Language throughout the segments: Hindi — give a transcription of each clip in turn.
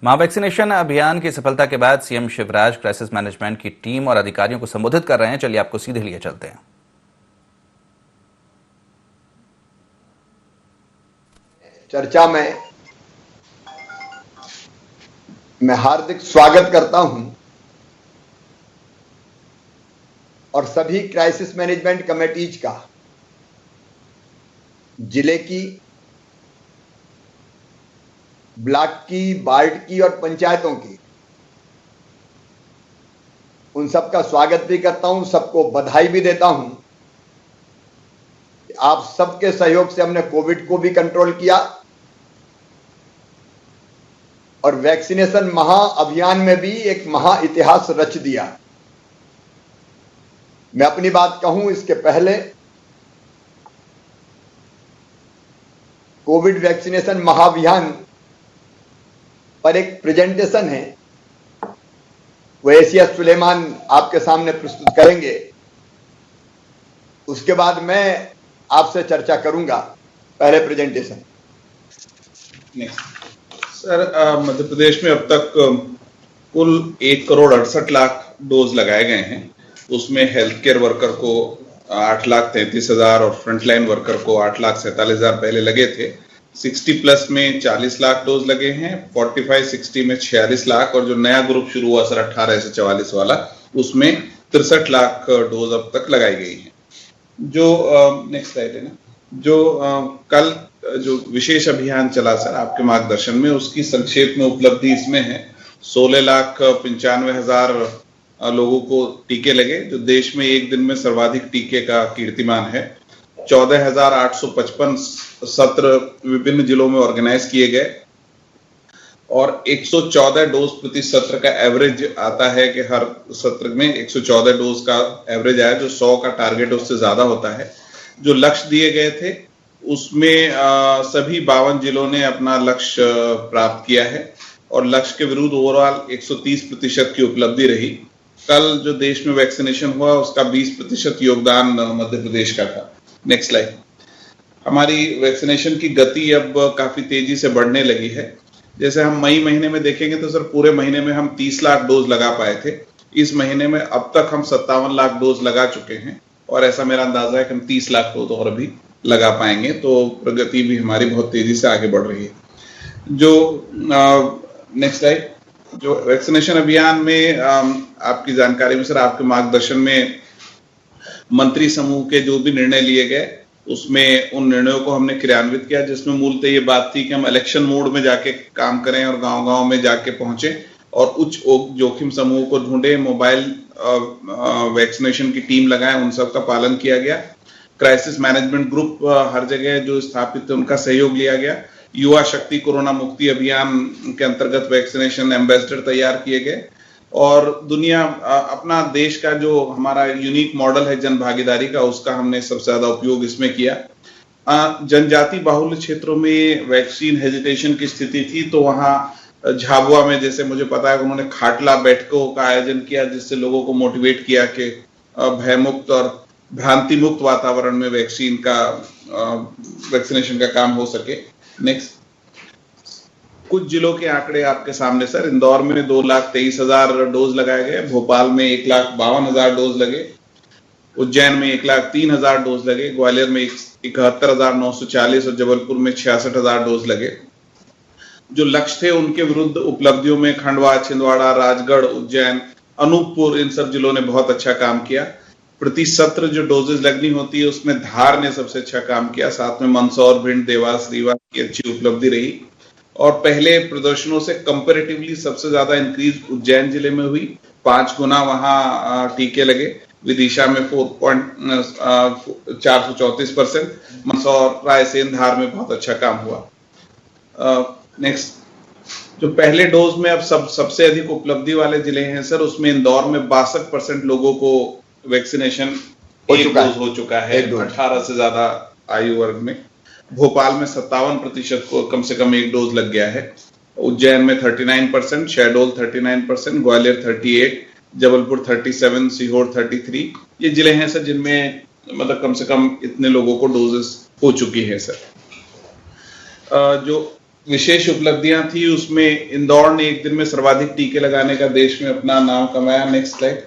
मां वैक्सीनेशन अभियान की सफलता के बाद सीएम शिवराज क्राइसिस मैनेजमेंट की टीम और अधिकारियों को संबोधित कर रहे हैं। चलिए आपको सीधे लिए चलते हैं। चर्चा में मैं हार्दिक स्वागत करता हूं और सभी क्राइसिस मैनेजमेंट कमेटीज का, जिले की, ब्लॉक की, वार्ड की और पंचायतों की, उन सबका स्वागत भी करता हूं। सबको बधाई भी देता हूं। आप सबके सहयोग से हमने कोविड को भी कंट्रोल किया और वैक्सीनेशन महाअभियान में भी एक महा इतिहास रच दिया। मैं अपनी बात कहूं इसके पहले, कोविड वैक्सीनेशन महाअभियान पर एक प्रेजेंटेशन है, वो एशिया सुलेमान आपके सामने प्रस्तुत करेंगे। उसके बाद मैं आपसे चर्चा करूंगा। पहले प्रेजेंटेशन। सर, मध्य प्रदेश में अब तक कुल 1,68,00,000 डोज लगाए गए हैं। उसमें हेल्थ केयर वर्कर को 8,33,000 और फ्रंटलाइन वर्कर को 8,47,000 पहले लगे थे। 60 प्लस में 40 लाख डोज लगे हैं, 45-60 में 46 लाख और जो नया ग्रुप शुरू हुआ सर 18 से 44 वाला, उसमें 63 लाख डोज अब तक लगाई गई है। जो नेक्स्ट स्लाइड है ना, जो कल जो विशेष अभियान चला सर आपके मार्गदर्शन में, उसकी संक्षेप में उपलब्धि इसमें है। 16,95,000 लोगों को टीके लगे, जो देश में एक दिन में सर्वाधिक टीके का कीर्तिमान है। 14,855 सत्र विभिन्न जिलों में ऑर्गेनाइज किए गए और 114 डोज प्रति सत्र का एवरेज आता है कि हर सत्र में 114 डोज का एवरेज आया, जो 100 का टारगेट उससे ज्यादा होता है। जो लक्ष्य दिए गए थे उसमें सभी 52 जिलों ने अपना लक्ष्य प्राप्त किया है और लक्ष्य के विरुद्ध ओवरऑल 130% की उपलब्धि रही। कल जो देश में वैक्सीनेशन हुआ उसका 20% योगदान मध्य प्रदेश का था। Next slide. हमारी वैक्सीनेशन की गति अब काफी तेजी से बढ़ने लगी है। जैसे हम मई महीने में देखेंगे तो सर पूरे महीने में हम 30 लाख डोज लगा पाए थे। इस महीने में अब तक हम 57 लाख डोज लगा चुके हैं और ऐसा मेरा अंदाजा है कि हम 30 लाख डोज और भी लगा पाएंगे, तो प्रगति भी हमारी बहुत तेजी से आगे बढ़ रही है। जो नेक्स्ट स्लाइड। जो वैक्सीनेशन अभियान में आपकी जानकारी में सर आपके मार्गदर्शन में मंत्री समूह के जो भी निर्णय लिए गए उसमें उन निर्णयों को हमने क्रियान्वित किया, जिसमें मूलतः ये बात थी कि हम इलेक्शन मोड में जाके काम करें और गांव-गांव में जाके पहुंचे और उच्च जोखिम समूह को ढूंढे, मोबाइल वैक्सीनेशन की टीम लगाएं, उन सब का पालन किया गया। क्राइसिस मैनेजमेंट ग्रुप हर जगह जो स्थापित है उनका सहयोग लिया गया। युवा शक्ति कोरोना मुक्ति अभियान के अंतर्गत वैक्सीनेशन एम्बेसडर तैयार किए गए और दुनिया अपना देश का जो हमारा यूनिक मॉडल है जन भागीदारी का, उसका हमने सबसे ज्यादा उपयोग इसमें किया। जनजाति बाहुल्य क्षेत्रों में वैक्सीन हेजिटेशन की स्थिति थी, तो वहां झाबुआ में जैसे मुझे पता है उन्होंने खाटला बैठकों का आयोजन किया, जिससे लोगों को मोटिवेट किया कि भयमुक्त और भ्रांति मुक्त वातावरण में वैक्सीनेशन का काम हो सके। नेक्स्ट। कुछ जिलों के आंकड़े आपके सामने सर। इंदौर में 2,23,000 डोज लगाए गए, भोपाल में 1,52,000 डोज लगे, उज्जैन में 1,03,000 डोज लगे, ग्वालियर में 71,940 और जबलपुर में 66,000 डोज लगे। जो लक्ष्य थे उनके विरुद्ध उपलब्धियों में खंडवा, छिंदवाड़ा, राजगढ़, उज्जैन, अनूपपुर, इन सब जिलों ने बहुत अच्छा काम किया। प्रति सत्र जो डोजेज लगनी होती है उसमें धार ने सबसे अच्छा काम किया, साथ में मंदसौर, भिंड, देवास, रीवा की अच्छी उपलब्धि रही और पहले प्रदर्शनों से कंपैरेटिवली सबसे ज्यादा इंक्रीज उज्जैन जिले में हुई, 5 गुना वहां टीके लगे। विदिशा में 434%, मंदसौर, रायसेन, धार में बहुत अच्छा काम हुआ। नेक्स्ट। जो पहले डोज में अब सबसे अधिक उपलब्धि वाले जिले हैं सर, उसमें इंदौर में 62% लोगों को वैक्सीनेशन एक डोज हो चुका है 18 से ज्यादा आयु वर्ग में। भोपाल में 57% को कम से कम एक डोज लग गया है। उज्जैन में 39%, शहडोल 39%, ग्वालियर 38%, जबलपुर 37%, सीहोर 33%। ये जिले हैं सर जिनमें मतलब कम से कम इतने लोगों को डोजेस हो चुकी है सर। जो विशेष उपलब्धियां थी, उसमें इंदौर ने एक दिन में सर्वाधिक टीके लगाने का देश में अपना नाम कमाया। Next slide.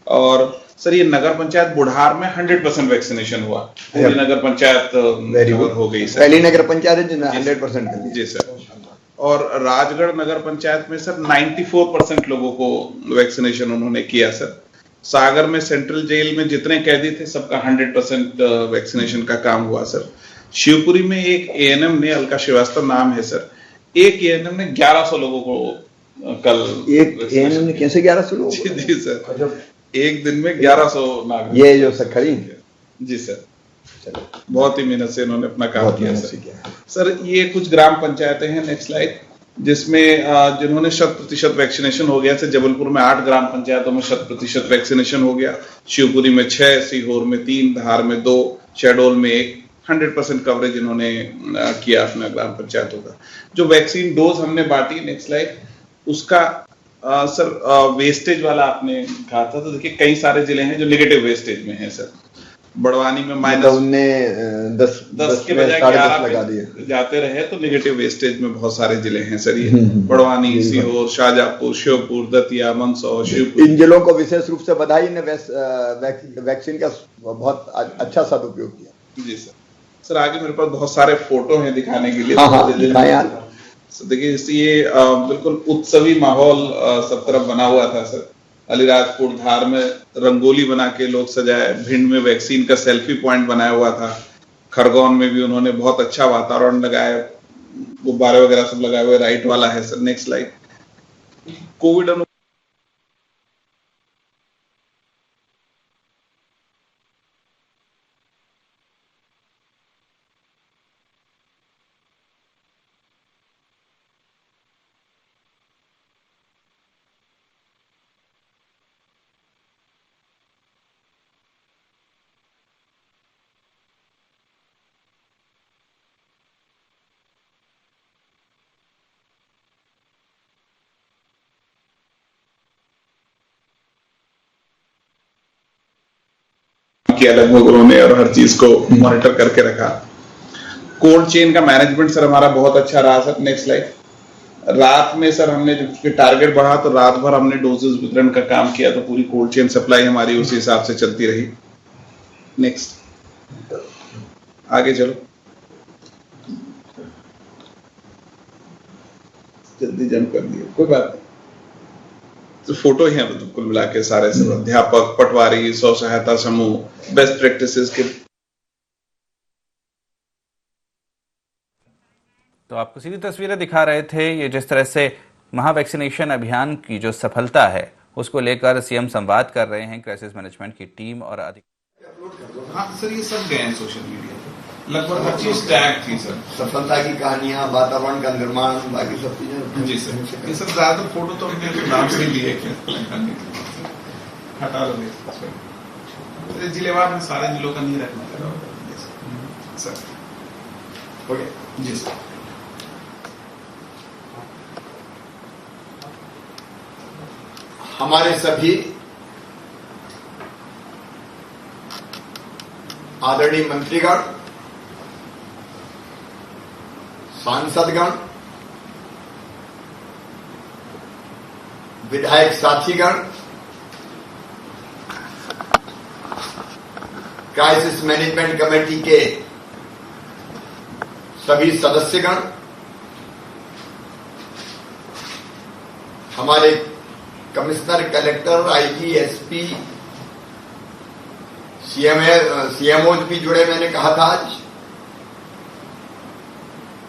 और सर ये नगर पंचायत बुढ़ार में 100% वैक्सीनेशन हुआ, पूरी नगर पंचायत कवर हो गई सर। पहली नगर पंचायत है जिन्होंने 100% कर लिया। जी सर। और राजगढ़ नगर पंचायत में सर 94% लोगों को वैक्सीनेशन उन्होंने किया सर। सागर में सेंट्रल जेल में जितने कैदी थे सबका 100% वैक्सीनेशन का काम हुआ सर। शिवपुरी में एक एएनएम ने, अलका श्रीवास्तव नाम है सर, एक एएनएम ने 1100 लोगों को कल एक एएनएम ने कैसे 1100 लोगों को? जी सर, एक दिन में 1100 नागरिक। ये जो सखरी जी सर, बहुत ही मेहनत से इन्होंने अपना काम किया सर। सर ये कुछ ग्राम पंचायतें हैं, नेक्स्ट स्लाइड, जिसमें जिन्होंने 100% वैक्सीनेशन हो गया। जैसे जबलपुर में 8 ग्राम पंचायतों में 100% वैक्सीनेशन हो गया, शिवपुरी में 6, सीहोर में 3, धार में 2, शहडोल में 1, 100% कवरेज इन्होंने किया अपना ग्राम पंचायतों का। जो वैक्सीन डोज हमने बांटी, नेक्स्ट स्लाइड, उसका सर वेस्टेज वाला आपने कहा था, तो देखिए कई सारे जिले हैं जो नेगेटिव वेस्टेज में हैं सर। बड़वानी में -10 के बजाय 11 लगा दिए जाते रहे, तो नेगेटिव वेस्टेज में बहुत सारे जिले हैं सर ये। बड़वानी, सीहोर, शाहजहांपुर, श्योपुर, दतिया, मंदसौर, शिवपुर। इन जिलों को विशेष रूप से बधाई ने वैक्सीन का बहुत अच्छा सदुपयोग किया। जी सर। सर आगे मेरे पास बहुत सारे फोटो हैं दिखाने के लिए। देखिए ये बिल्कुल उत्सवी माहौल सब तरफ बना हुआ था सर। अलीराजपुर, धार में रंगोली बना के लोग सजाए, भिंड में वैक्सीन का सेल्फी पॉइंट बनाया हुआ था, खरगोन में भी उन्होंने बहुत अच्छा वातावरण लगाया, गुब्बारे वगैरह सब लगाए हुए, राइट वाला है सर। Next slide. कोविड किया लगभग उन्होंने, और हर चीज को मॉनिटर करके रखा। कोल्ड चेन का मैनेजमेंट सर हमारा बहुत अच्छा रहा सर। Next slide. रात में सर हमने जब टारगेट बढ़ा तो रात भर हमने डोजेस वितरण का काम किया, तो पूरी कोल्ड चेन सप्लाई हमारी उसी हिसाब से चलती रही। नेक्स्ट, आगे चलो, जल्दी जंप कर दिया, कोई बात नहीं। तो फोटो ही हैं तो कुल मिला के सारे सब अध्यापक, पटवारी, स्व सहायता समूह, बेस्ट प्रैक्टिसेस के। तो आपको सीधी तस्वीरें दिखा रहे थे, ये जिस तरह से महा वैक्सीनेशन अभियान की जो सफलता है उसको लेकर सीएम संवाद कर रहे हैं क्राइसिस मैनेजमेंट की टीम और अधिकारी। हाँ सर, ये सब गए हैं सोशल मीडिया पे, लगभग हर चीज टैग थी सर। सफलता की कहानियां, वातावरण का निर्माण, बाकी सब चीजें। जी सर, ये सब ज्यादा फोटो तो हमने नाम से लिए, हटा लो जिलेवार में, सारे जिलों का नहीं रखना सर। ओके जी सर। हमारे सभी आदरणीय मंत्रीगण, सांसदगण, विधायक साथीगण, क्राइसिस मैनेजमेंट कमेटी के सभी सदस्यगण, हमारे commissioner, collector, IG, SP, CMO भी जुड़े, मैंने कहा था आज,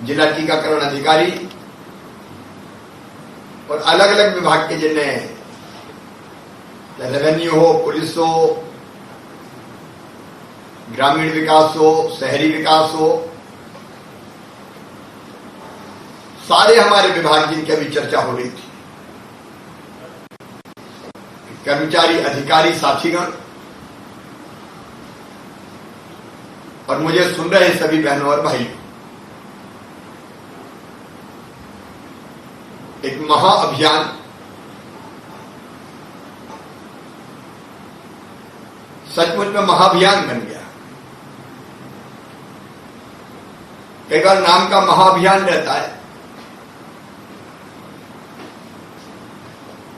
जिला टीकाकरण अधिकारी और अलग अलग विभाग के जिन्हें रेवेन्यू हो, पुलिस हो, ग्रामीण विकास हो, शहरी विकास हो, सारे हमारे विभाग जिनकी अभी चर्चा हो रही थी, कर्मचारी, अधिकारी, साथीगण और मुझे सुन रहे सभी बहनों और भाइयों, एक महाअभियान सचमुच में महाअभियान बन गया। कई बार नाम का महाअभियान रहता है,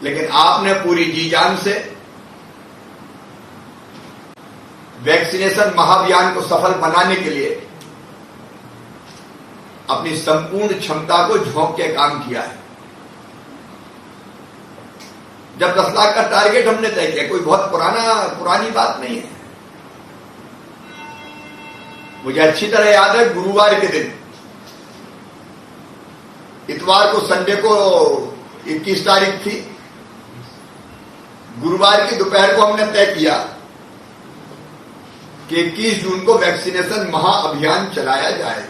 लेकिन आपने पूरी जी जान से वैक्सीनेशन महाअभियान को सफल बनाने के लिए अपनी संपूर्ण क्षमता को झोंक के काम किया है। जब 10 लाख का टारगेट हमने तय किया, कोई बहुत पुरानी बात नहीं है। मुझे अच्छी तरह याद है, गुरुवार के दिन, इतवार को संडे को 21 तारीख थी, गुरुवार की दोपहर को हमने तय किया कि 21 जून को वैक्सीनेशन महाअभियान चलाया जाएगा।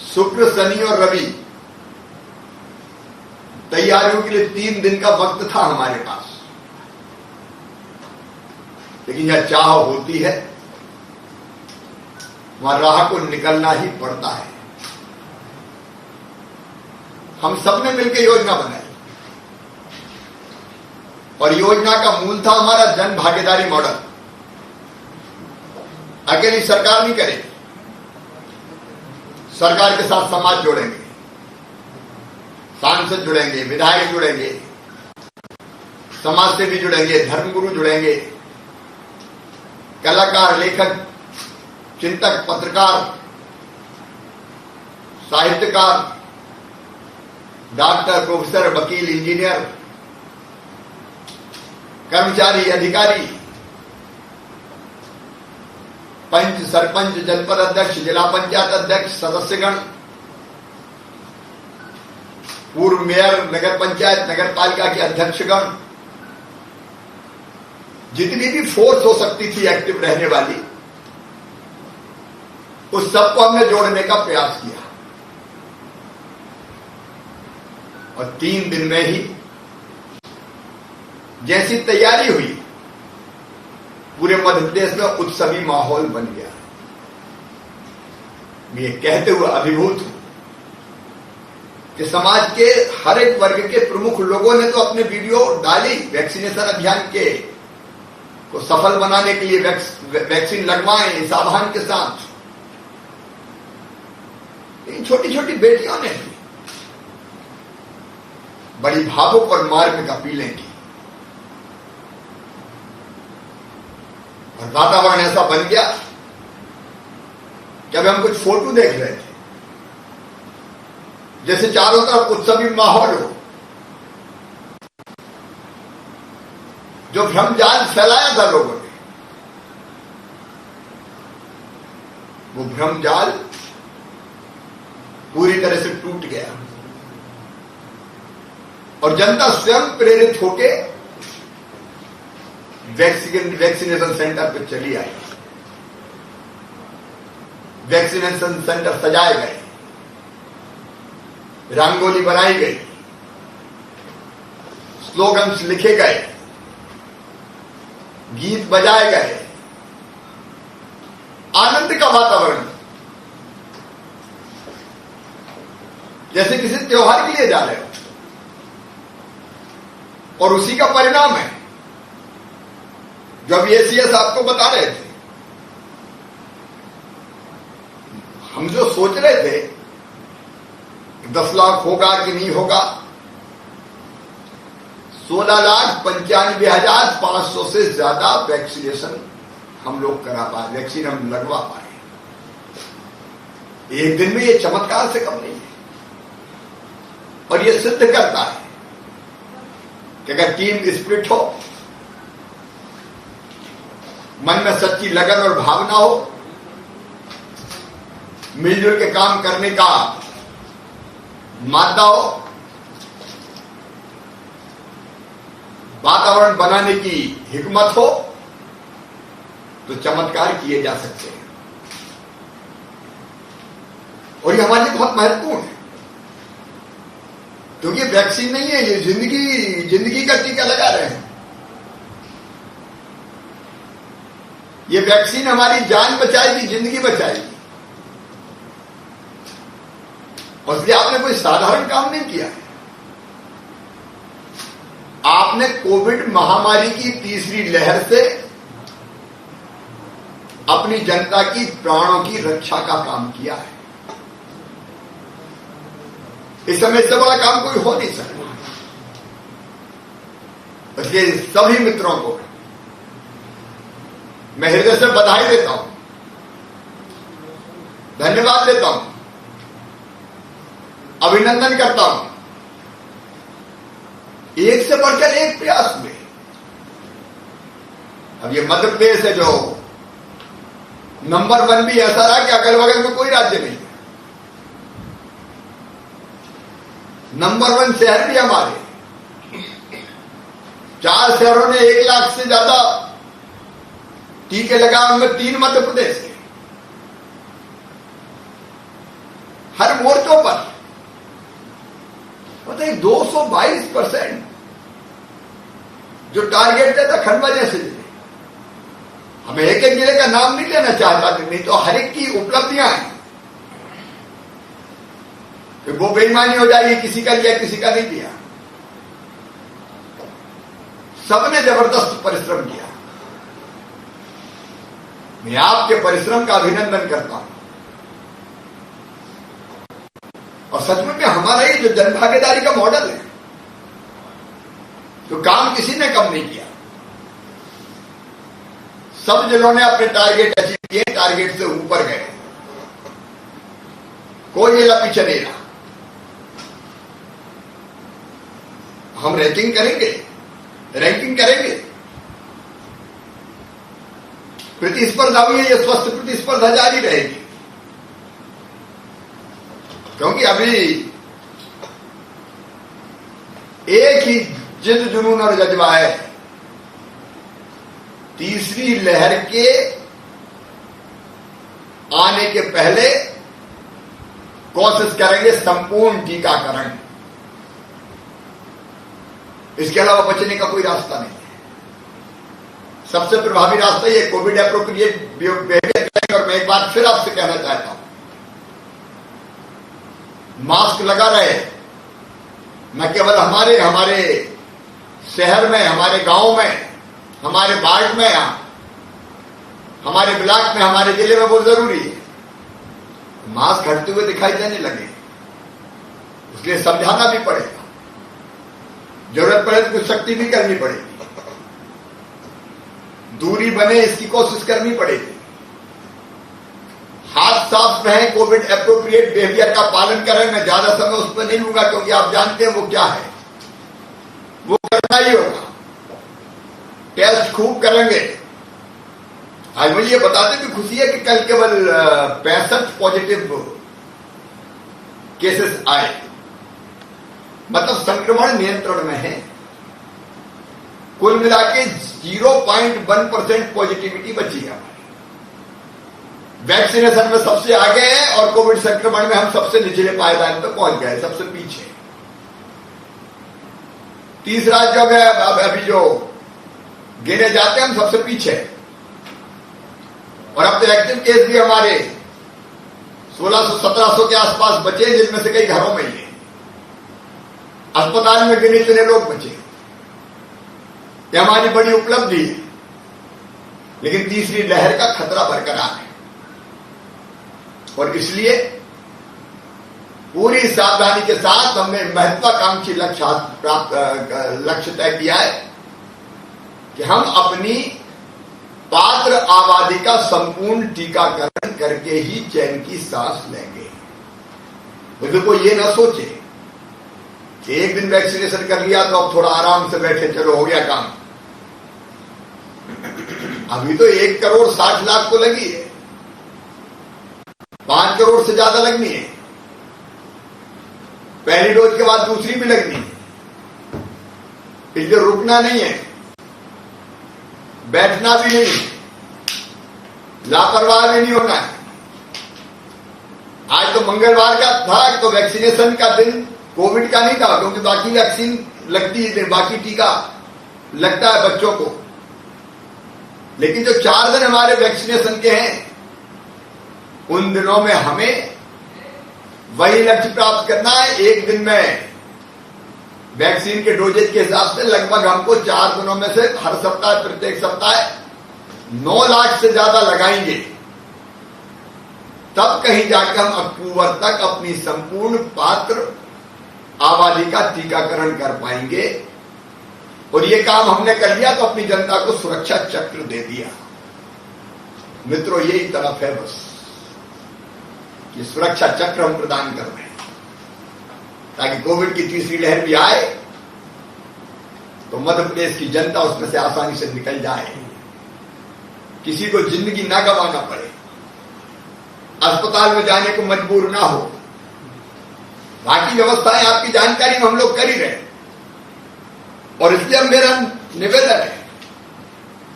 शुक्र, शनि और रवि तैयारियों के लिए 3 दिन का वक्त था हमारे पास, लेकिन यह चाह होती है, वहां राह को निकलना ही पड़ता है। हम सबने मिलकर योजना बनाई और योजना का मूल था हमारा जन भागीदारी मॉडल। अकेली सरकार नहीं करेगी, सरकार के साथ समाज जोड़ेंगे, सांसद जुड़ेंगे, विधायक जुड़ेंगे, समाज सेवी जुड़ेंगे, धर्मगुरु जुड़ेंगे, कलाकार, लेखक, चिंतक, पत्रकार, साहित्यकार, डॉक्टर, प्रोफेसर, वकील, इंजीनियर, कर्मचारी, अधिकारी, पंच, सरपंच, जनपद अध्यक्ष, जिला पंचायत अध्यक्ष, सदस्यगण, पूर्व मेयर, नगर पंचायत, नगर पालिका के अध्यक्षगण, जितनी भी फोर्स हो सकती थी एक्टिव रहने वाली, उस सबको हमने जोड़ने का प्रयास किया। और 3 दिन में ही जैसी तैयारी हुई, पूरे मध्य प्रदेश में उत्सवी माहौल बन गया। मैं ये कहते हुए अभिभूत हूं कि समाज के हर एक वर्ग के प्रमुख लोगों ने तो अपने वीडियो डाली वैक्सीनेशन अभियान के को सफल बनाने के लिए, वैक्सीन लगवाएं इस आह्वान के साथ। इन छोटी छोटी बेटियों ने बड़ी भावुक और मार्मिक अपीलें की और वातावरण ऐसा बन गया कि अभी हम कुछ फोटो देख रहे थे, जैसे चारों तरफ उत्सवी माहौल हो। जो भ्रमजाल फैलाया था लोगों ने, वो भ्रमजाल पूरी तरह से टूट गया और जनता स्वयं प्रेरित होके वैक्सीनेशन सेंटर पर चली आई। वैक्सीनेशन सेंटर सजाए गए, रंगोली बनाई गई, स्लोगन्स लिखे गए, गीत बजाए गए, आनंद का वातावरण, जैसे किसी त्योहार के लिए जा रहे हो। और उसी का परिणाम है जब ये सीएस आपको बता रहे थे, हम जो सोच रहे थे 10 लाख होगा कि नहीं होगा, 16,95,500 से ज्यादा वैक्सीनेशन हम लोग करा पाए, वैक्सीन हम लगवा पाए। एक दिन में ये चमत्कार से कम नहीं है। और ये सिद्ध करता है कि अगर टीम स्पिरिट हो, मन में सच्ची लगन और भावना हो, मिलजुल के काम करने का मादा हो, वातावरण बनाने की हिकमत हो, तो चमत्कार किए जा सकते हैं। और ये हमारे लिए बहुत महत्वपूर्ण है, क्योंकि वैक्सीन नहीं है, ये जिंदगी का टीका लगा रहे हैं। ये वैक्सीन हमारी जान बचाएगी, जिंदगी बचाएगी। और इसलिए आपने कोई साधारण काम नहीं किया है। आपने कोविड महामारी की तीसरी लहर से अपनी जनता की प्राणों की रक्षा का काम किया है। इस समय इससे बड़ा काम कोई हो नहीं सकता। इसलिए सभी मित्रों को मैं हृदय से बधाई देता हूं, धन्यवाद देता हूं, अभिनंदन करता हूं। एक से बढ़कर एक प्रयास में अब ये मध्य प्रदेश है जो नंबर 1 भी ऐसा रहा कि अगल बगल में कोई राज्य नहीं है। नंबर 1 शहर भी हमारे, 4 शहरों ने 1 लाख से ज्यादा टीके लगाए, उनमें 3 मध्य प्रदेश के। हर मोर्चों पर बताइए 222% जो टारगेट था खंडवा जैसे जिले। हमें एक एक जिले का नाम नहीं लेना चाहता, नहीं तो हर एक की उपलब्धियां हैं, फिर वो बेईमानी हो जाएगी, किसी का लिया किसी का नहीं लिया। सबने जबरदस्त परिश्रम किया। मैं आपके परिश्रम का अभिनंदन करता हूं। और सच में हमारा ये जो जनभागीदारी का मॉडल है, तो काम किसी ने कम नहीं किया। सब जिलों ने अपने टारगेट अचीव किए, टारगेट से ऊपर गए, कोई जिला पीछे नहीं रहा। हम रैंकिंग करेंगे, प्रतिस्पर्धा भी है, ये स्वस्थ प्रतिस्पर्धा जारी रहेगी। क्योंकि अभी एक ही जिद जुनून और जज्बा है, तीसरी लहर के आने के पहले कोशिश करेंगे संपूर्ण टीकाकरण। इसके अलावा बचने का कोई रास्ता नहीं है। सबसे प्रभावी रास्ता ये कोविड एप्रोप्रिएट बिहेवियर करेंगे। और मैं एक बार फिर आपसे कहना चाहता हूं, मास्क लगा रहे, न केवल हमारे शहर में, हमारे गांव में, हमारे वार्ड में, हमारे ब्लॉक में, हमारे जिले में बहुत जरूरी है। मास्क हटते हुए दिखाई देने लगे, इसलिए समझाना भी पड़ेगा, जरूरत पड़े तो कुछ सख्ती भी करनी पड़ेगी, दूरी बने इसकी कोशिश करनी पड़ेगी। हाथ साफ रहें, कोविड एप्रोप्रिएट बिहेवियर का पालन करें। मैं ज्यादा समय उस पर नहीं लूंगा, क्योंकि आप जानते हैं वो क्या है, वो करना ही होगा। टेस्ट खूब करेंगे। आज मुझे ये बताते भी खुशी है कि कल केवल 65 पॉजिटिव केसेस आए, मतलब संक्रमण नियंत्रण में है। कुल मिला के 0.1% पॉजिटिविटी बची है। वैक्सीनेशन में सबसे आगे है और कोविड संक्रमण में हम सबसे निचले पायदान पर पहुंच गए, सबसे पीछे। 30 राज्यों में अभी जो गिने जाते हैं हम सबसे पीछे। और अब तो एक्टिव केस भी हमारे 1600-1700 के आसपास बचे, जिनमें से कई घरों में ही है। अस्पताल में गिने चुने लोग बचे। यह हमारी बड़ी उपलब्धि है। लेकिन तीसरी लहर का खतरा बरकरार है, और इसलिए पूरी सावधानी के साथ हमने महत्वाकांक्षी लक्ष्य तय किया है कि हम अपनी पात्र आबादी का संपूर्ण टीकाकरण करके ही चैन की सांस लेंगे। मुझे कोई ये ना सोचे कि एक दिन वैक्सीनेशन कर लिया तो अब थोड़ा आराम से बैठे, चलो हो गया काम। अभी तो 1,60,00,000 को लगी है, 5 करोड़ से ज्यादा लगनी है। पहली डोज के बाद दूसरी भी लगनी है। इसलिए रुकना नहीं है, बैठना भी नहीं, लापरवाह भी नहीं होना है। आज तो मंगलवार का था, तो वैक्सीनेशन का दिन कोविड का नहीं था, क्योंकि बाकी वैक्सीन लगती है, बाकी टीका लगता है बच्चों को। लेकिन जो 4 दिन हमारे वैक्सीनेशन के हैं, उन दिनों में हमें वही लक्ष्य प्राप्त करना है। एक दिन में वैक्सीन के डोजेज के हिसाब से लगभग हमको 4 दिनों में से हर सप्ताह, प्रत्येक सप्ताह 9 लाख से ज्यादा लगाएंगे। तब कहीं जाकर हम अक्टूबर तक अपनी संपूर्ण पात्र आबादी का टीकाकरण कर पाएंगे। और ये काम हमने कर लिया तो अपनी जनता को सुरक्षा चक्र दे दिया। मित्रों, यही तरफ है बस, ये सुरक्षा चक्र हम प्रदान कर रहे हैं ताकि कोविड की तीसरी लहर भी आए तो मध्य प्रदेश की जनता उसमें से आसानी से निकल जाए, किसी को जिंदगी ना गंवाना पड़े, अस्पताल में जाने को मजबूर ना हो। बाकी व्यवस्थाएं आपकी जानकारी में हम लोग कर ही रहे हैं। और इसलिए मेरा निवेदन है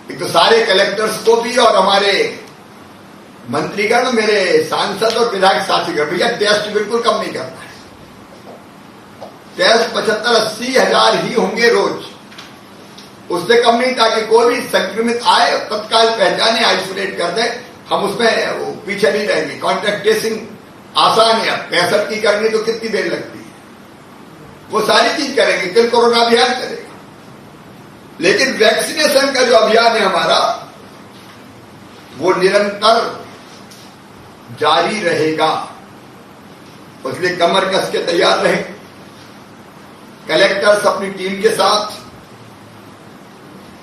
एक तो सारे कलेक्टर्स को भी और हमारे मंत्रीगण, मेरे सांसद और विधायक साथीगण, भैया टेस्ट बिल्कुल कम नहीं करना है। टेस्ट 75-80 हजार ही होंगे रोज, उससे कम नहीं, ताकि कोई भी संक्रमित आए तत्काल पहचाने, आइसोलेट कर दे। हम उसमें वो पीछे नहीं रहेंगे। कॉन्टैक्ट ट्रेसिंग आसान है, 65 की करनी तो कितनी देर लगती है, वो सारी चीज करेंगे, फिर कोरोना अभियान करेगा। लेकिन वैक्सीनेशन का जो अभियान है हमारा, वो निरंतर जारी रहेगा। इसलिए कमर कस के तैयार रहें। कलेक्टर्स अपनी टीम के साथ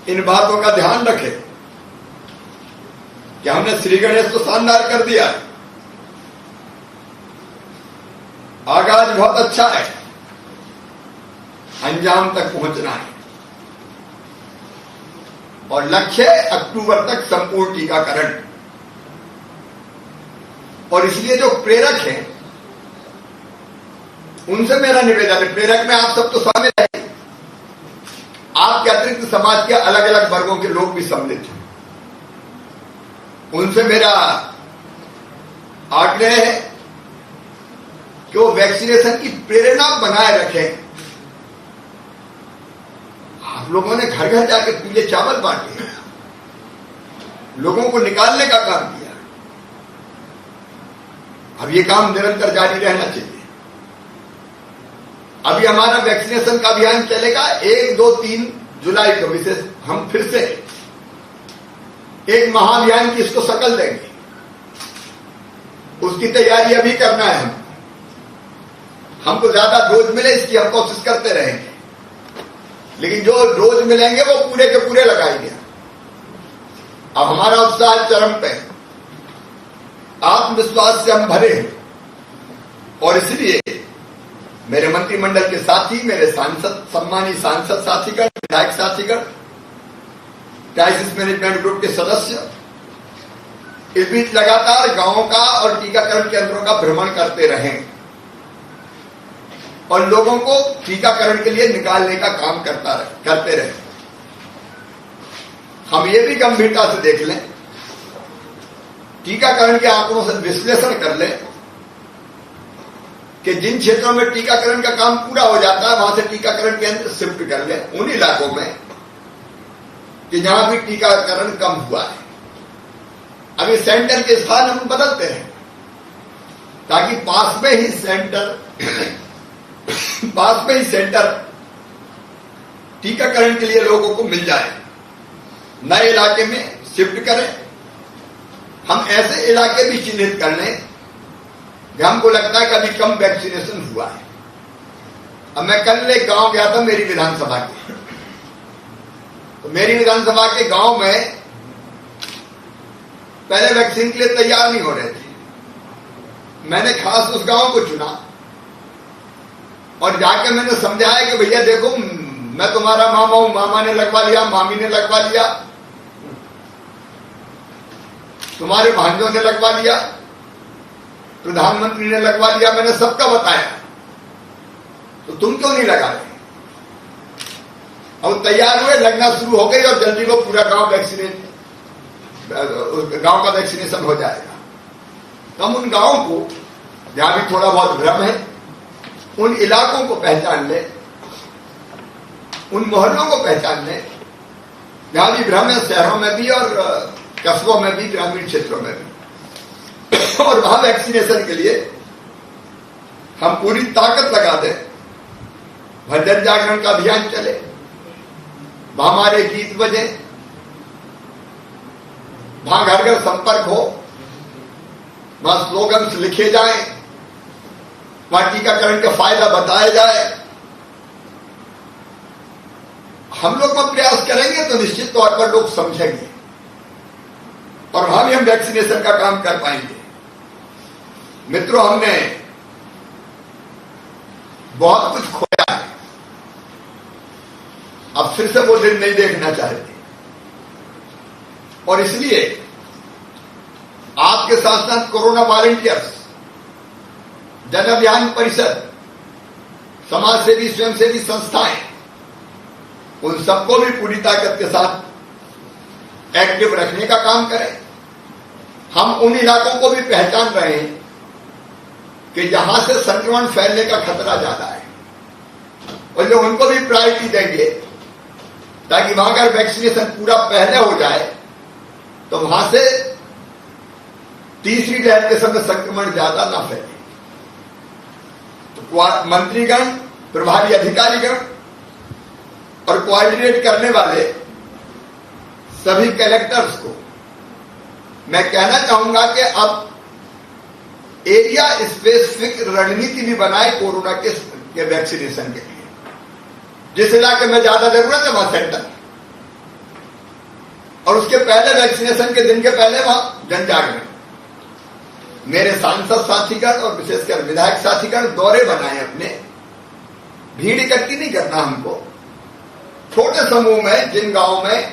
इन बातों का ध्यान रखें कि हमने श्री गणेश तो शानदार कर दिया, आगाज बहुत अच्छा है, अंजाम तक पहुंचना है और लक्ष्य अक्टूबर तक संपूर्ण टीकाकरण। और इसलिए जो प्रेरक हैं उनसे मेरा निवेदन है, प्रेरक में आप सब तो शामिल है, आपके अतिरिक्त समाज के अलग अलग वर्गों के लोग भी सम्मिलित हैं, उनसे मेरा आग्रह है कि वो वैक्सीनेशन की प्रेरणा बनाए रखें। आप लोगों ने घर घर जाकर पीले चावल बांटे, लोगों को निकालने का काम किया। अब ये काम निरंतर जारी रहना चाहिए। अभी हमारा वैक्सीनेशन का अभियान चलेगा 1, 2, 3 जुलाई को, विशेष हम फिर से एक महाअभियान की इसको शक्ल देंगे। उसकी तैयारी अभी करना है। हमको ज्यादा डोज मिले इसकी हम कोशिश करते रहेंगे, लेकिन जो डोज मिलेंगे वो पूरे के पूरे लगाएंगे। अब हमारा उत्साह चरम पे, आत्मविश्वास से हम भरे हैं। और इसलिए मेरे मंत्रिमंडल के साथी, मेरे सांसद, सम्मानीय सांसद साथीगण, विधायक साथीगण, क्राइसिस मैनेजमेंट ग्रुप के सदस्य इस बीच लगातार गांवों का और टीकाकरण केंद्रों का भ्रमण करते रहें और लोगों को टीकाकरण के लिए निकालने का काम करते रहे। हम ये भी गंभीरता से देख लें, टीकाकरण के आंकड़ों से विश्लेषण कर लें कि जिन क्षेत्रों में टीकाकरण का काम पूरा हो जाता है वहां से टीकाकरण केंद्र शिफ्ट कर लें उन इलाकों में कि जहां भी टीकाकरण कम हुआ है। अभी सेंटर के स्थान हम बदलते हैं ताकि पास में ही सेंटर टीकाकरण के लिए लोगों को मिल जाए, नए इलाके में शिफ्ट करें। हम ऐसे इलाके भी चिन्हित कर लें कि हमको लगता है कि अभी कम वैक्सीनेशन हुआ है। अब मैं कल एक गांव गया था मेरी विधानसभा के, तो मेरी विधानसभा के गांव में पहले वैक्सीन के लिए तैयार नहीं हो रहे थे। मैंने खास उस गांव को चुना और जाके मैंने समझाया कि भैया देखो, मैं तुम्हारा मामा हूं, मामा ने लगवा लिया, मामी ने लगवा लिया, तुम्हारे भांजों ने लगवा लिया, प्रधानमंत्री ने लगवा लिया, मैंने सबका बताया, तो तुम क्यों नहीं लगा रहे? अब तैयार हुए, लगना शुरू हो गई और जल्दी को पूरा गांव का वैक्सीनेशन हो जाएगा। तो हम उन गांवों को जहां भी थोड़ा बहुत भ्रम है, उन इलाकों को पहचान ले, उन मोहल्लों को पहचान ले जहां भी भ्रम है, शहरों में भी और कस्बों में भी, ग्रामीण क्षेत्रों में भी, और वहां वैक्सीनेशन के लिए हम पूरी ताकत लगा दें। जन जागरण का अभियान चले, वहां हमारे गीत बजे, वहां घर घर संपर्क हो, वहां स्लोगन्स लिखे जाएं, वहां टीकाकरण का फायदा बताया जाए। हम लोग में प्रयास करेंगे तो निश्चित तौर पर लोग समझेंगे और हम वैक्सीनेशन का काम कर पाएंगे। मित्रों, हमने बहुत कुछ खोया है, अब फिर से वो दिन नहीं देखना चाहते और इसलिए आपके साथ साथ कोरोना वॉलंटियर्स, जन अभियान परिषद, समाज सेवी स्वयंसेवी संस्थाएं, उन सबको भी पूरी ताकत के साथ एक्टिव रखने का काम करें। हम उन इलाकों को भी पहचान रहे हैं कि जहां से संक्रमण फैलने का खतरा ज्यादा है और जो उनको भी प्रायोरिटी देंगे ताकि वहां अगर वैक्सीनेशन पूरा पहले हो जाए तो वहां से तीसरी लहर के समय संक्रमण ज्यादा ना फैले। तो मंत्रीगण, प्रभारी अधिकारीगण और कोऑर्डिनेट करने वाले सभी कलेक्टर्स को मैं कहना चाहूंगा कि अब एरिया स्पेसिफिक रणनीति भी बनाए कोरोना के वैक्सीनेशन के लिए। जिस इलाके में ज्यादा जरूरत है वहां सेंटर, और उसके पहले वैक्सीनेशन के दिन के पहले वहां जन जागरण। मेरे सांसद साथीगण और विशेषकर विधायक साथीगण दौरे बनाए अपने। भीड़ इकट्ठी नहीं करना हमको, छोटे समूह में जिन गांवों में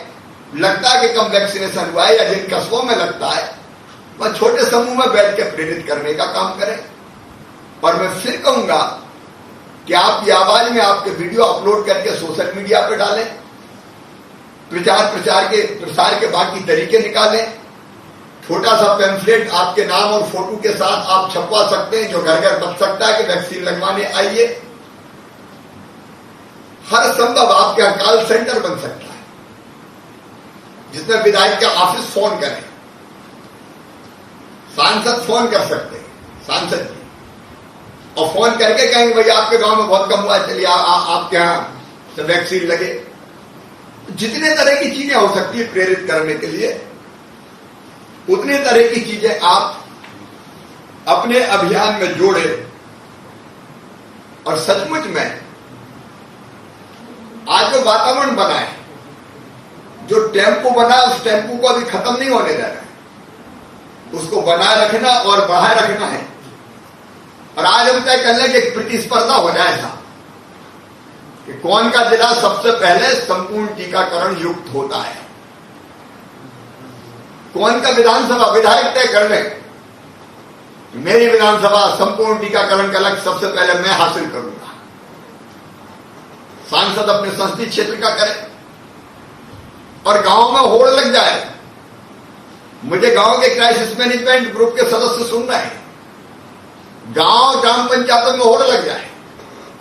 लगता है कि कम वैक्सीनेशन हुआ है या जिन कस्बों में लगता है वह छोटे समूह में बैठ के प्रेरित करने का काम करें। और मैं फिर कहूंगा कि आपकी आवाज में आपके वीडियो अपलोड करके सोशल मीडिया पर डालें, प्रसार के बाकी तरीके निकालें। छोटा सा पैम्फलेट आपके नाम और फोटो के साथ आप छपवा सकते हैं जो घर घर बच सकता है कि वैक्सीन लगवाने आइए। हर संभव आपका कॉल सेंटर बन सकता है जिसमें विधायक का ऑफिस फोन करें, सांसद फोन कर सकते हैं, सांसद जी, और फोन करके कहेंगे भाई आपके गांव में बहुत कम हुआ है, चलिए आपके यहां वैक्सीन लगे। जितने तरह की चीजें हो सकती है प्रेरित करने के लिए, उतने तरह की चीजें आप अपने अभियान में जोड़े। और सचमुच में आज जो वातावरण बना है, जो टेम्पो बना उस टेम्पो को अभी खत्म नहीं होने देना है, उसको बनाए रखना और बढ़ाए रखना है। और आज हम तय कर लें कि एक प्रतिस्पर्धा हो जाए ऐसा कि कौन का जिला सबसे पहले संपूर्ण टीकाकरण युक्त होता है, कौन का विधानसभा विधायक तय कर लें मेरी विधानसभा संपूर्ण टीकाकरण का लक्ष्य सबसे पहले मैं हासिल करूंगा। सांसद अपने संसदीय क्षेत्र का करें और गांव में होड़ लग जाए। मुझे गांव के क्राइसिस मैनेजमेंट ग्रुप के सदस्य सुन रहे हैं, गांव ग्राम पंचायतों में होड़ लग जाए।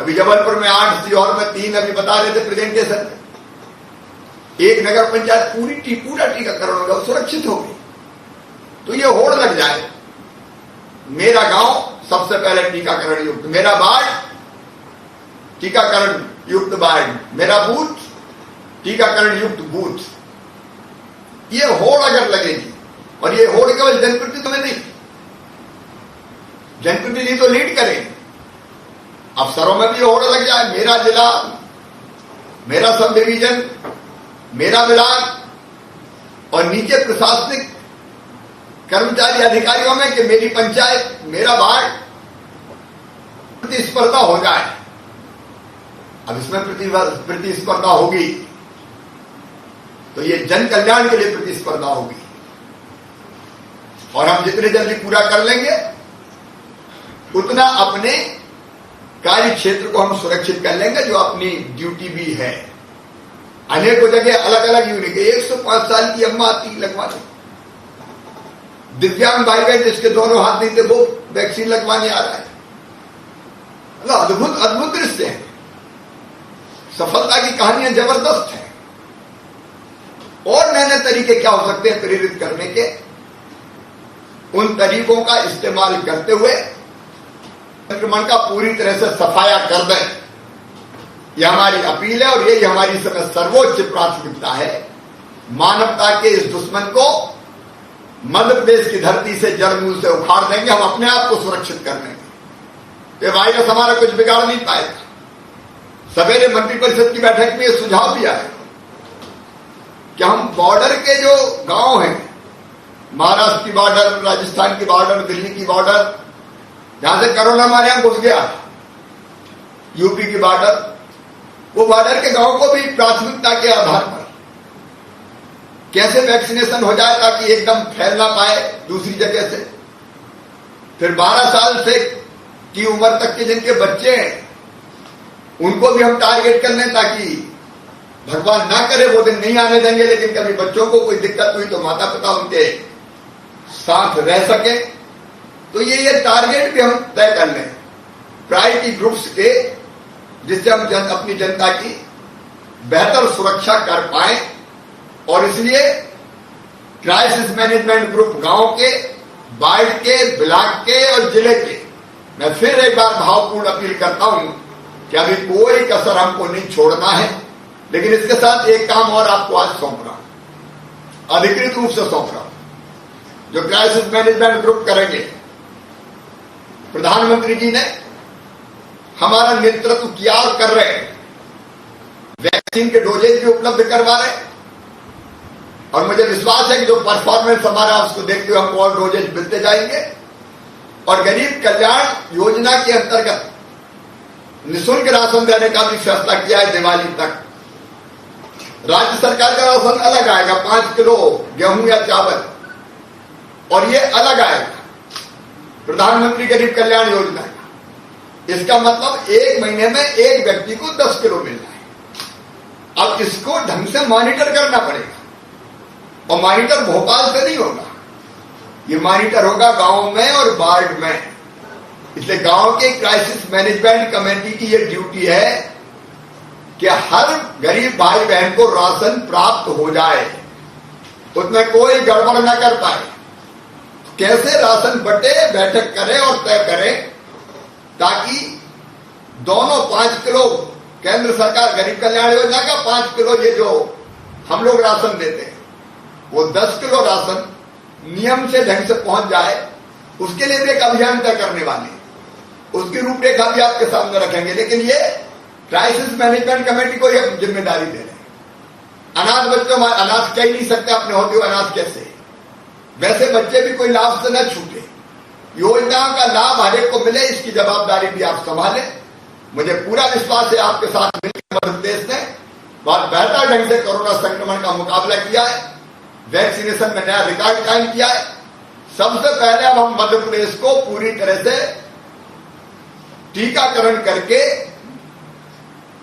अभी जबलपुर में 8, सीहोर में 3 अभी बता रहे थे प्रेजेंटेशन में। एक नगर पंचायत पूरा टीकाकरण होगा, सुरक्षित होगी। तो ये होड़ लग जाए, मेरा गांव सबसे पहले टीकाकरण युक्त, मेरा वार्ड टीकाकरण युक्त वार्ड, मेरा बूथ टीकाकरण युक्त बूथ। ये होड़ अगर लगेगी, और ये होड़ केवल जनप्रतिनिधि में नहीं, जनप्रतिनिधि तो लीड करें, अफसरों में भी होड़ लग जाए। मेरा जिला, मेरा सब डिवीजन, मेरा ब्लॉक और नीचे प्रशासनिक कर्मचारी अधिकारियों में कि मेरी पंचायत, मेरा वार्ड, प्रतिस्पर्धा हो जाए। अब इसमें प्रतिस्पर्धा होगी तो ये जन कल्याण के लिए प्रतिस्पर्धा होगी, और हम जितने जल्दी पूरा कर लेंगे उतना अपने कार्य क्षेत्र को हम सुरक्षित कर लेंगे, जो अपनी ड्यूटी भी है। अनेकों जगह अलग अलग यूनिट, 105 साल की अम्मा आती लगवाने, दिव्यांग भाई बहन जिसके दोनों हाथ नहीं थे वो वैक्सीन लगवाने आ रहा है। अद्भुत अद्भुत दृश्य है, सफलता की कहानियां जबरदस्त है। और नए नए तरीके क्या हो सकते हैं प्रेरित करने के, उन तरीकों का इस्तेमाल करते हुए संक्रमण का पूरी तरह से सफाया कर दें, यह हमारी अपील है। और यही हमारी सर्वोच्च प्राथमिकता है, मानवता के इस दुश्मन को मध्य प्रदेश की धरती से जड़ मूल से उखाड़ देंगे, हम अपने आप को सुरक्षित कर लेंगे। ये वायरस हमारा कुछ बिगाड़ नहीं पाएगा। सवेरे मंत्रिपरिषद की बैठक में ये सुझाव भी आया कि हम बॉर्डर के जो गांव हैं, महाराष्ट्र की बॉर्डर, राजस्थान की बॉर्डर, दिल्ली की बॉर्डर, जहां से कोरोना हमारे यहां घुस गया, यूपी की बॉर्डर, वो बॉर्डर के गांव को भी प्राथमिकता के आधार पर कैसे वैक्सीनेशन हो जाए ताकि एकदम फैल ना पाए दूसरी जगह से। फिर 12 साल से की उम्र तक के जिनके बच्चे हैं उनको भी हम टारगेट कर लें ताकि भगवान ना करे वो दिन नहीं आने देंगे, लेकिन कभी बच्चों को कोई दिक्कत हुई तो माता पिता उनके साथ रह सके। तो ये टारगेट भी हम तय कर लें प्रायोरिटी ग्रुप्स के, जिससे हम अपनी जनता की बेहतर सुरक्षा कर पाए। और इसलिए क्राइसिस मैनेजमेंट ग्रुप गांव के, वार्ड के, ब्लॉक के और जिले के, मैं फिर एक बार भावपूर्ण अपील करता हूं कि अभी कोई कसर हमको नहीं छोड़ना है। लेकिन इसके साथ एक काम और आपको आज सौंप रहा हूं, अधिकृत रूप से सौंप रहा हूं, जो क्राइसिस मैनेजमेंट ग्रुप करेंगे। प्रधानमंत्री जी ने हमारा नेतृत्व किया और कर रहे हैं, वैक्सीन के डोजेज भी उपलब्ध करवा रहे हैं। और मुझे विश्वास है कि जो परफॉर्मेंस हमारा उसको देखते हुए हमको और डोजेज मिलते जाएंगे। और गरीब कल्याण योजना के अंतर्गत निःशुल्क राशन देने का भी फैसला किया है दिवाली तक। राज्य सरकार का राशन अलग आएगा, 5 किलो गेहूं या चावल, और ये अलग आएगा प्रधानमंत्री गरीब कल्याण योजना का। इसका मतलब 1 महीने में एक व्यक्ति को 10 किलो मिल रहा है। अब इसको ढंग से मॉनिटर करना पड़ेगा, और मॉनिटर भोपाल से नहीं होगा, ये मॉनिटर होगा गांव में और वार्ड में। इसलिए गांव के क्राइसिस मैनेजमेंट कमेटी की ये ड्यूटी है कि हर गरीब भाई बहन को राशन प्राप्त हो जाए, उसमें कोई गड़बड़ न कर पाए। कैसे राशन बटे, बैठक करें और तय करें ताकि दोनों 5 किलो केंद्र सरकार गरीब कल्याण योजना का, 5 किलो ये जो हम लोग राशन देते हैं, वो 10 किलो राशन नियम से ढंग से पहुंच जाए। उसके लिए भी एक अभियान तय करने वाले हैं, उसकी रूपरेखा भी आपके सामने रखेंगे। लेकिन ये क्राइसिस मैनेजमेंट कमेटी को यह जिम्मेदारी दे रहे हैं। अनाथ बच्चों, अनाथ कह ही नहीं सकते अपने होते हुए अनाथ कैसे, वैसे बच्चे भी कोई लाभ से न छूटे, योजनाओं का लाभ हर एक को मिले, इसकी जवाबदारी भी आप संभालें। मुझे पूरा विश्वास है आपके साथ मिलकर मध्य प्रदेश ने बहुत बेहतर ढंग से कोरोना संक्रमण का मुकाबला किया है, वैक्सीनेशन में नया रिकॉर्ड कायम किया है। सबसे पहले अब हम मध्य प्रदेश को पूरी तरह से टीकाकरण करके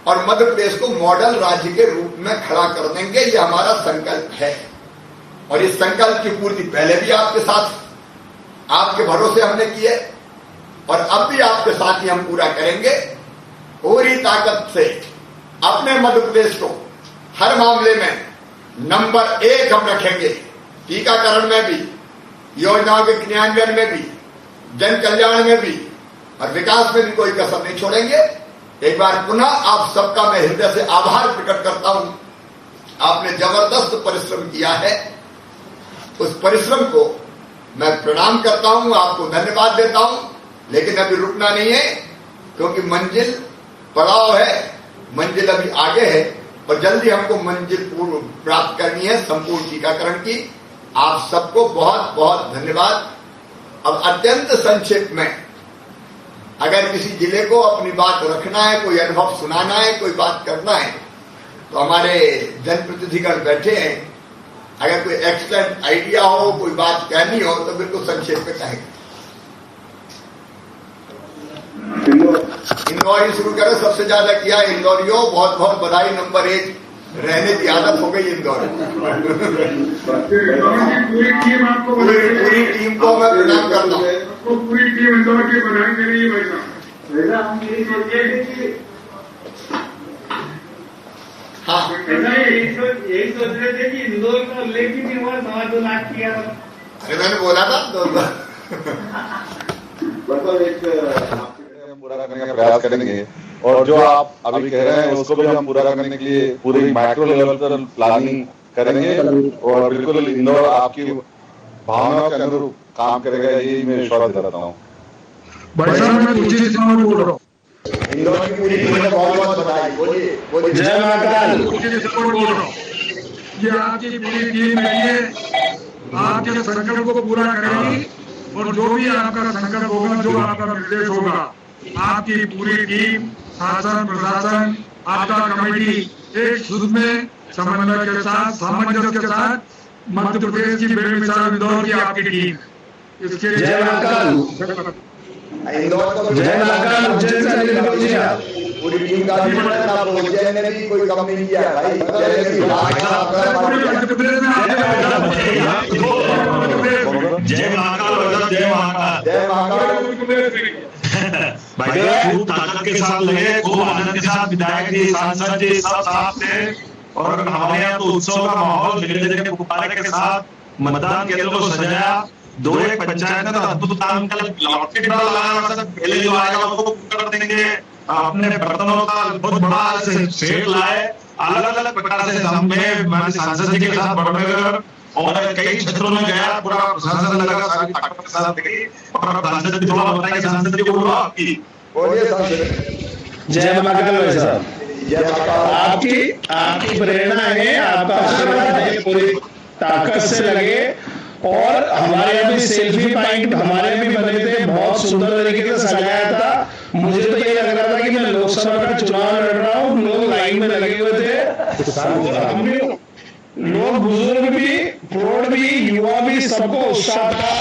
और मध्य प्रदेश को मॉडल राज्य के रूप में खड़ा कर देंगे, ये हमारा संकल्प है। और इस संकल्प की पूर्ति पहले भी आपके साथ, आपके भरोसे हमने किए, और अब भी आपके साथ ही हम पूरा करेंगे। पूरी ताकत से अपने मध्य प्रदेश को हर मामले में नंबर 1 हम रखेंगे, टीकाकरण में भी, योजनाओं के क्रियान्वयन में भी, जन कल्याण में भी, और विकास में भी कोई कसर नहीं छोड़ेंगे। एक बार पुनः आप सबका मैं हृदय से आभार प्रकट करता हूं। आपने जबरदस्त परिश्रम किया है, उस परिश्रम को मैं प्रणाम करता हूं, आपको धन्यवाद देता हूं। लेकिन अभी रुकना नहीं है, क्योंकि मंजिल पड़ाव है, मंजिल अभी आगे है, और जल्दी हमको मंजिल पूर्ण प्राप्त करनी है संपूर्ण टीकाकरण की। आप सबको बहुत बहुत धन्यवाद। अब अत्यंत संक्षेप में, अगर किसी जिले को अपनी बात रखना है, कोई अनुभव सुनाना है, कोई बात करना है, तो हमारे जनप्रतिनिधिगण बैठे हैं। अगर कोई एक्सटेंट आइडिया हो, कोई बात कहनी हो, तो बिल्कुल संक्षेप में कहेंगे। इंदौर ही शुरू करें, सबसे ज्यादा किया इंदौरियों, बहुत बहुत बधाई। नंबर 1 रहने की आदत हो गई इंदौर। पूरी टीम को मैं प्रणाम करता हूँ। पूरी टीम इंदौर की बधाई के लिए बैठा। हाँ, यही सोच रहे थे कि इंदौर का लेकिन नहीं हुआ, 2 लाख किया। अरे मैंने बोला था 2 बार। पूरा करने का प्रयास करेंगे, और जो आप अभी कह रहे हैं उसको भी हम पूरा करने के लिए पूरी माइक्रो लेवल पर प्लानिंग करेंगे। और बिल्कुल इंदौर आपकी भावनाओं के अनुरूप काम करेगा, यही मैं विश्वास दिलाता हूँ। भाई साहब मैं तुलसी सिंह बोल रहा हूँ। इंदौर की पूरी टीम ने बहुत बहुत बधाई। बोलिए बोलिए। जय महाकाल। तुलसी सिंह बोल रहा हूँ। ये आपकी पूरी टीम है, आपके संकल्प को पूरा करेगी और जो भी आपका संकल्प होगा, जो आपका निर्देश होगा, आपकी पूरी टीम, शासन प्रशासन, आपका कमेटी एक सूत्र में समन्वय के साथ, सामंजस्य के साथ मध्य प्रदेश की बेमिसाल इंदौर की आपकी टीम इसके जय महाकाल। इंदौर को जय महाकाल। उज्जैन से अनिल बाबू जी आप पूरी टीम का अभिनंदन। आप उज्जैन ने भी कोई कम नहीं किया भाई। उज्जैन ने भी मध्य प्रदेश में जय महाकाल। जय महाकाल। जय महाकाल। भाई खूब ताकत के साथ लगे, खूब आनंद के साथ विधायक जी, सांसद जी सब साथ थे और हमारे यहाँ तो उत्सव का माहौल जगह गुब्बारे के साथ मतदान केंद्र को सजाया। 2-1 पंचायत में तो अद्भुत काम कल लॉटरी ड्रॉ लगाया, पहले जो आएगा उसको कर देंगे। अपने बर्तनों का बहुत बड़ा सेट लाए, अलग अलग प्रकार से हमें सांसद जी के साथ बढ़कर और कई क्षेत्रों में गया, पूरा प्रशासन लगा, सारी ताकत के साथ गई और सांसद जी थोड़ा बताइए, सांसद जी को आपकी बोलिए सांसद। जय महाकाल भाई साहब। जय महाकाल। आपकी प्रेरणा है, आपका आशीर्वाद है, पूरी ताकत से लगे। और हमारे यहाँ भी सेल्फी पॉइंट हमारे भी बने थे, बहुत सुंदर तरीके से सजाया था। मुझे तो ये लग रहा था कि मैं लोकसभा का चुनाव लड़ रहा हूँ। लोग लाइन में लगे हुए थे, लोग बुजुर्ग भी, प्रौढ़ भी, युवा भी, सबको उत्साह था।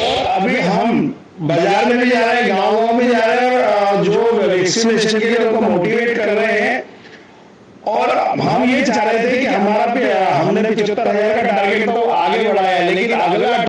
और अभी हम बाजार में भी जा रहे हैं, गाँव में जा रहे हैं और जो वैक्सीनेशन के लिए उनको मोटिवेट कर रहे हैं। और हम ये चाह रहे थे कि हमारा हमने 75,000 का टारगेट था,